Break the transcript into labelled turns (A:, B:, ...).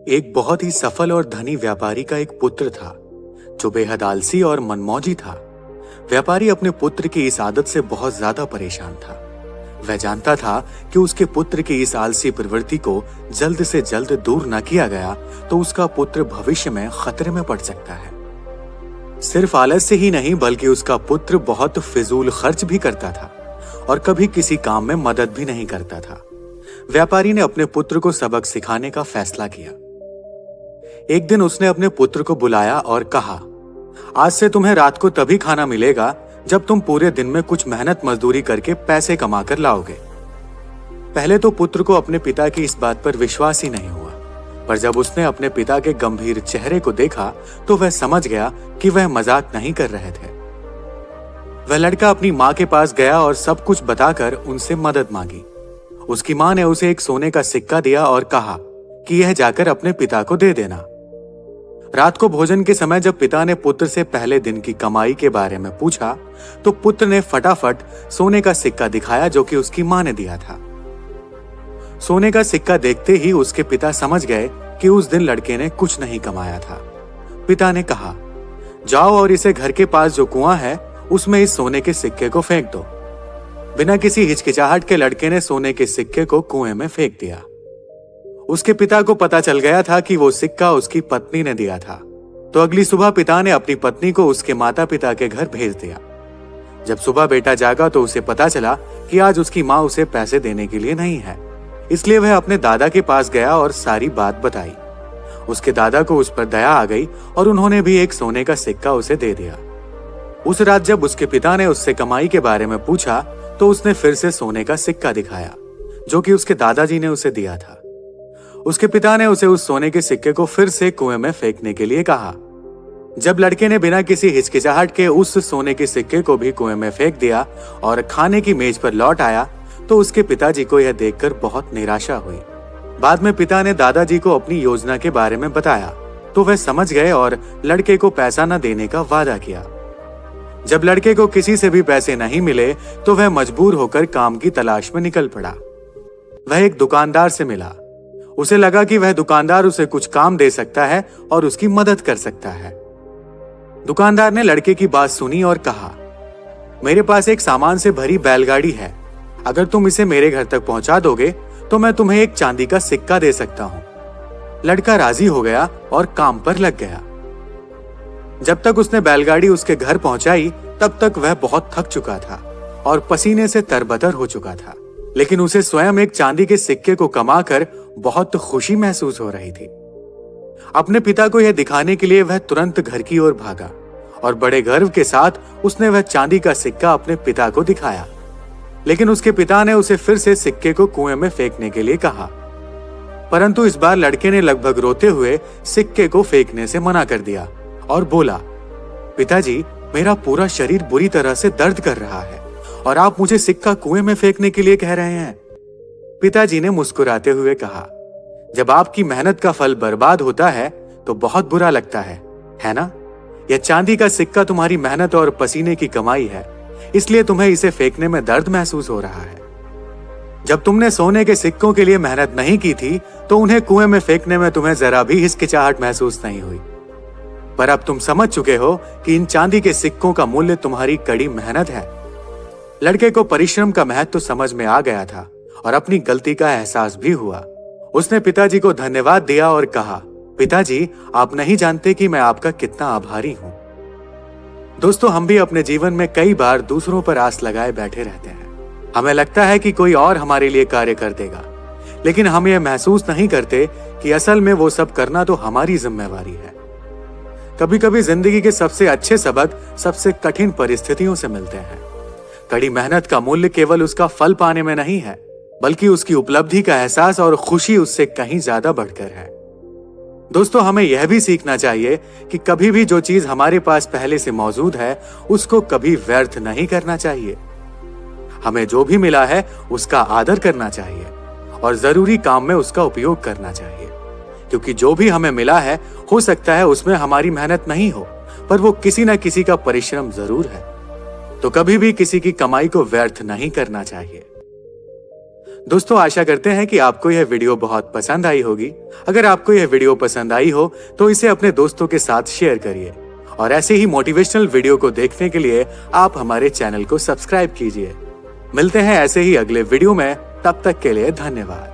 A: एक बहुत ही सफल और धनी व्यापारी का एक पुत्र था जो बेहद आलसी और मनमौजी था। व्यापारी अपने पुत्र की इस आदत से बहुत ज्यादा परेशान था। वह जानता था कि उसके पुत्र की इस आलसी प्रवृत्ति को जल्द से जल्द दूर न किया गया तो उसका पुत्र भविष्य में खतरे में पड़ सकता है। सिर्फ आलस्य ही नहीं बल्कि उसका पुत्र बहुत फिजूल खर्च भी करता था और कभी किसी काम में मदद भी नहीं करता था। व्यापारी ने अपने पुत्र को सबक सिखाने का फैसला किया। एक दिन उसने अपने पुत्र को बुलाया और कहा, आज से तुम्हें रात को तभी खाना मिलेगा जब तुम पूरे दिन में कुछ मेहनत मजदूरी करके पैसे कमाकर लाओगे। पहले तो पुत्र को अपने पिता की इस बात पर विश्वास ही नहीं हुआ, पर जब उसने अपने पिता के गंभीर चेहरे को देखा तो वह समझ गया कि वह मजाक नहीं कर रहे थे। वह लड़का अपनी माँ के पास गया और सब कुछ बताकर उनसे मदद मांगी। उसकी माँ ने उसे एक सोने का सिक्का दिया और कहा कि यह जाकर अपने पिता को दे देना। रात को भोजन के समय जब पिता ने पुत्र से पहले दिन की कमाई के बारे में पूछा तो पुत्र ने फटाफट सोने का सिक्का दिखाया जो कि उसकी माँ ने दिया था। सोने का सिक्का देखते ही उसके पिता समझ गए कि उस दिन लड़के ने कुछ नहीं कमाया था। पिता ने कहा, जाओ और इसे घर के पास जो कुआं है उसमें इस सोने के सिक्के को फेंक दो। बिना किसी हिचकिचाहट के लड़के ने सोने के सिक्के को कुएं में फेंक दिया। उसके पिता को पता चल गया था कि वो सिक्का उसकी पत्नी ने दिया था, तो अगली सुबह पिता ने अपनी पत्नी को उसके माता पिता के घर भेज दिया। जब सुबह बेटा जागा तो उसे पता चला कि आज उसकी माँ उसे पैसे देने के लिए नहीं है, इसलिए वह अपने दादा के पास गया और सारी बात बताई। उसके दादा को उस पर दया आ गई और उन्होंने भी एक सोने का सिक्का उसे दे दिया। उस रात जब उसके पिता ने उससे कमाई के बारे में पूछा तो उसने फिर से सोने का सिक्का दिखाया जो कि उसके दादाजी ने उसे दिया था। उसके पिता ने उसे उस सोने के सिक्के को फिर से कुएं में फेंकने के लिए कहा। जब लड़के ने बिना किसी हिचकिचाहट के उस सोने के सिक्के को भी कुएं में फेंक दिया और खाने की मेज पर लौट आया तो उसके पिताजी को यह देखकर बहुत निराशा हुई। बाद में पिता ने दादाजी को अपनी योजना के बारे में बताया तो वह समझ गए और लड़के को पैसा न देने का वादा किया। जब लड़के को किसी से भी पैसे नहीं मिले तो वह मजबूर होकर काम की तलाश में निकल पड़ा। वह एक दुकानदार से मिला। उसे लगा कि वह दुकानदार उसे कुछ काम दे सकता है और उसकी मदद कर सकता है। दुकानदार ने लड़के की बात सुनी और कहा, मेरे पास एक सामान से भरी बैलगाड़ी है, अगर तुम इसे मेरे घर तक पहुंचा दोगे तो मैं तुम्हें एक चांदी का सिक्का दे सकता हूं। लड़का राजी हो गया और काम पर लग गया। जब तक उसने बैलगाड़ी उसके घर पहुंचाई तब तक वह बहुत थक चुका था और पसीने से तरबतर हो चुका था, लेकिन उसे स्वयं एक चांदी के सिक्के को कमाकर बहुत खुशी महसूस हो रही थी। अपने पिता को यह दिखाने के लिए वह तुरंत घर की ओर भागा और बड़े गर्व के साथ उसने वह चांदी का सिक्का अपने पिता को दिखाया। लेकिन उसके पिता ने उसे फिर से सिक्के को कुएं में फेंकने के लिए कहा, परंतु इस बार लड़के ने लगभग रोते हुए सिक्के को फेंकने से मना कर दिया और बोला, पिताजी, मेरा पूरा शरीर बुरी तरह से दर्द कर रहा है और आप मुझे सिक्का कुएं में फेंकने के लिए कह रहे हैं। पिताजी ने मुस्कुराते हुए कहा, जब आपकी मेहनत का फल बर्बाद होता है तो बहुत बुरा लगता है ना? यह चांदी का सिक्का तुम्हारी मेहनत और पसीने की कमाई है, इसलिए तुम्हें इसे फेंकने में दर्द महसूस हो रहा है। जब तुमने सोने के सिक्कों के लिए मेहनत नहीं की थी तो उन्हें कुएं में फेंकने में तुम्हें जरा भी हिचकिचाहट महसूस नहीं हुई, पर अब तुम समझ चुके हो कि इन चांदी के सिक्कों का मूल्य तुम्हारी कड़ी मेहनत है। लड़के को परिश्रम का महत्व तो समझ में आ गया था और अपनी गलती का एहसास भी हुआ। उसने पिताजी को धन्यवाद दिया और कहा, पिताजी, आप नहीं जानते कि मैं आपका कितना आभारी हूं। दोस्तों, हम भी अपने जीवन में कई बार दूसरों पर आस लगाए बैठे रहते हैं। हमें लगता है कि कोई और हमारे लिए कार्य कर देगा, लेकिन हम यह महसूस नहीं करते कि असल में वो सब करना तो हमारी जिम्मेवारी है। कभी कभी जिंदगी के सबसे अच्छे सबक सबसे कठिन परिस्थितियों से मिलते हैं। कड़ी मेहनत का मूल्य केवल उसका फल पाने में नहीं है, बल्कि उसकी उपलब्धि का एहसास और खुशी उससे कहीं ज्यादा बढ़कर है। दोस्तों, हमें यह भी सीखना चाहिए कि कभी भी जो चीज हमारे पास पहले से मौजूद है उसको कभी व्यर्थ नहीं करना चाहिए। हमें जो भी मिला है उसका आदर करना चाहिए और जरूरी काम में उसका उपयोग करना चाहिए, क्योंकि जो भी हमें मिला है हो सकता है उसमें हमारी मेहनत नहीं हो, पर वो किसी न किसी का परिश्रम जरूर है। तो कभी भी किसी की कमाई को व्यर्थ नहीं करना चाहिए। दोस्तों, आशा करते हैं कि आपको यह वीडियो बहुत पसंद आई होगी। अगर आपको यह वीडियो पसंद आई हो तो इसे अपने दोस्तों के साथ शेयर करिए और ऐसे ही मोटिवेशनल वीडियो को देखने के लिए आप हमारे चैनल को सब्सक्राइब कीजिए। मिलते हैं ऐसे ही अगले वीडियो में, तब तक के लिए धन्यवाद।